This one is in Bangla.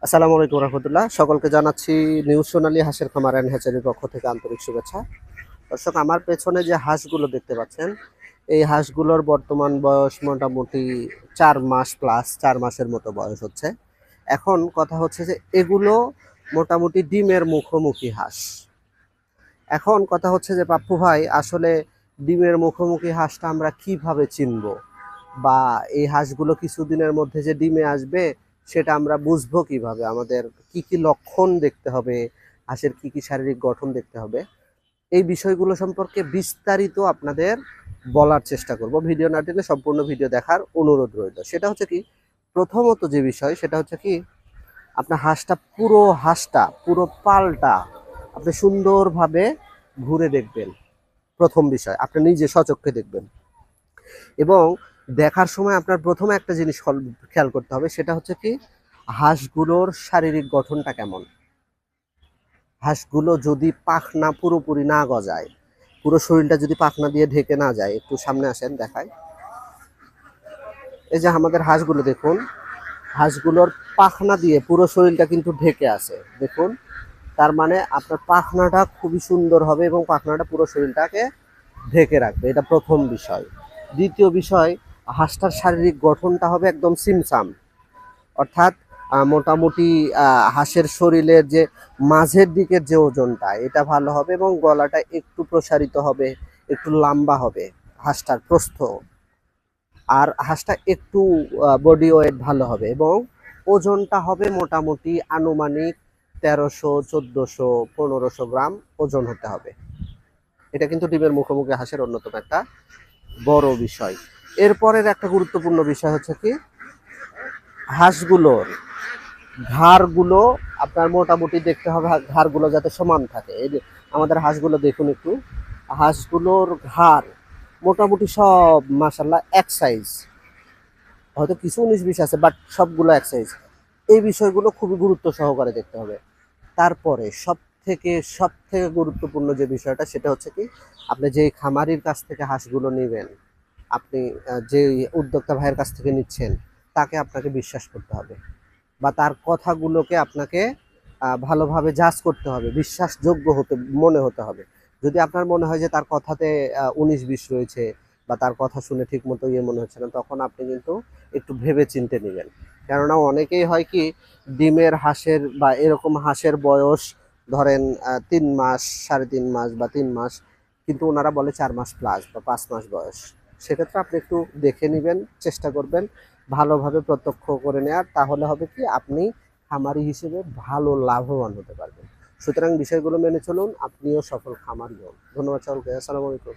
আসসালামু আলাইকুম রহমতুল্লাহ। সকলকে জানাচ্ছি নিউজ সোনালী হাঁসের খামার অ্যান্ড হ্যাচারির পক্ষ থেকে আন্তরিক শুভেচ্ছা। দর্শক, আমার পেছনে যে হাঁসগুলো দেখতে পাচ্ছেন, এই হাঁসগুলোর বর্তমান বয়স মোটামুটি 4 মাস প্লাস, 4 মাসের মতো বয়স হচ্ছে। এখন কথা হচ্ছে যে এগুলো মোটামুটি ডিমের মুখোমুখি হাঁস। এখন কথা হচ্ছে যে পাপ্পু ভাই, আসলে ডিমের মুখোমুখি হাঁসটা আমরা কিভাবে চিনবো, বা এই হাঁসগুলো কিছুদিনের মধ্যে যে ডিমে আসবে সেটা আমরা বুঝবো কিভাবে? আমাদের কি কি লক্ষণ দেখতে হবে, হাঁসের কি কি শারীরিক গঠন দেখতে হবে, এই বিষয়গুলো সম্পর্কে বিস্তারিত আপনাদের বলার চেষ্টা করব। ভিডিও না টেনে সম্পূর্ণ ভিডিও দেখার অনুরোধ রইল। সেটা হচ্ছে কি, প্রথমত যে বিষয় সেটা হচ্ছে কি, আপনার হাঁসটা পুরো পালটা আপনি সুন্দরভাবে ঘুরে দেখবেন। প্রথম বিষয় আপনি নিজে সচক্ষে দেখবেন, এবং দেখার সময় আপনার প্রথমে একটা জিনিস খেয়াল করতে হবে, সেটা হচ্ছে কি, হাঁসগুলোর শারীরিক গঠনটা কেমন। হাঁসগুলো যদি পাখনা পুরোপুরি না গজায়, পুরো শরীরটা যদি পাখনা দিয়ে ঢেকে না যায়, একটু সামনে আসেন দেখায়। এই যে আমাদের হাঁসগুলো দেখুন, হাঁসগুলোর পাখনা দিয়ে পুরো শরীরটা কিন্তু ঢেকে আছে, দেখুন। তার মানে আপনার পাখনাটা খুবই সুন্দর হবে এবং পাখনাটা পুরো শরীরটাকে ঢেকে রাখবে, এটা প্রথম বিষয়। দ্বিতীয় বিষয়, হাঁসটার শারীরিক গঠনটা হবে একদম সিমসাম, অর্থাৎ মোটামুটি হাঁসের শরীরের যে মাঝের দিকের যে ওজনটা, এটা ভালো হবে এবং গলাটা একটু প্রসারিত হবে, একটু লম্বা হবে হাঁসটার প্রস্থ। আর হাঁসটা একটু বডি ওয়েট ভালো হবে এবং ওজনটা হবে মোটামুটি আনুমানিক 1300, 1400, 1500 গ্রাম ওজন হতে হবে। এটা কিন্তু ডিমের মুখোমুখি হাঁসের অন্যতম একটা বড় বিষয়। এরপরের একটা গুরুত্বপূর্ণ বিষয় হচ্ছে কি, হাঁসগুলোর ঘাড়গুলো আপনার মোটামুটি দেখতে হবে, ঘাড়গুলো যাতে সমান থাকে। এই যে আমাদের হাঁসগুলো দেখুন একটু, হাঁসগুলোর ঘাড় মোটামুটি সব মাশাল্লাহ এক সাইজ, হয়তো কিছু 19-20 আছে, বাট সবগুলো এক সাইজ। এই বিষয়গুলো খুবই গুরুত্ব সহকারে দেখতে হবে। তারপরে সব থেকে গুরুত্বপূর্ণ যে বিষয়টা, সেটা হচ্ছে কি, আপনি যেই খামারির কাছ থেকে হাঁসগুলো নেবেন, আপনি যে উদ্যোক্তা ভাইয়ের কাছ থেকে নিচ্ছেন, তাকে আপনাকে বিশ্বাস করতে হবে, বা তার কথাগুলোকে আপনাকে ভালোভাবে জাজ করতে হবে, বিশ্বাসযোগ্য মনে হতে হবে। যদি আপনার মনে হয় যে তার কথাতে 19-20 রয়েছে, বা তার কথা শুনে ঠিক মতো মনে হচ্ছে না, তখন আপনি কিন্তু একটু ভেবে চিনতে নেবেন। কেননা অনেকেই হয় কি, ডিমের হাঁসের বা এরকম হাঁসের বয়স ধরেন 3 মাস, 3.5 মাস বা 3 মাস, কিন্তু ওনারা বলে 4 মাস প্লাস বা 5 মাস বয়স। সেক্ষেত্রে আপনি একটু দেখে নেবেন, চেষ্টা করবেন ভালোভাবে প্রত্যক্ষ করে নেওয়ার। তাহলে হবে কি, আপনি খামারি হিসেবে ভালো লাভবান হতে পারবেন। সুতরাং বিষয়গুলো মেনে চলুন, আপনিও সফল খামারি হন। ধন্যবাদ সকলকে। আসসালামু আলাইকুম।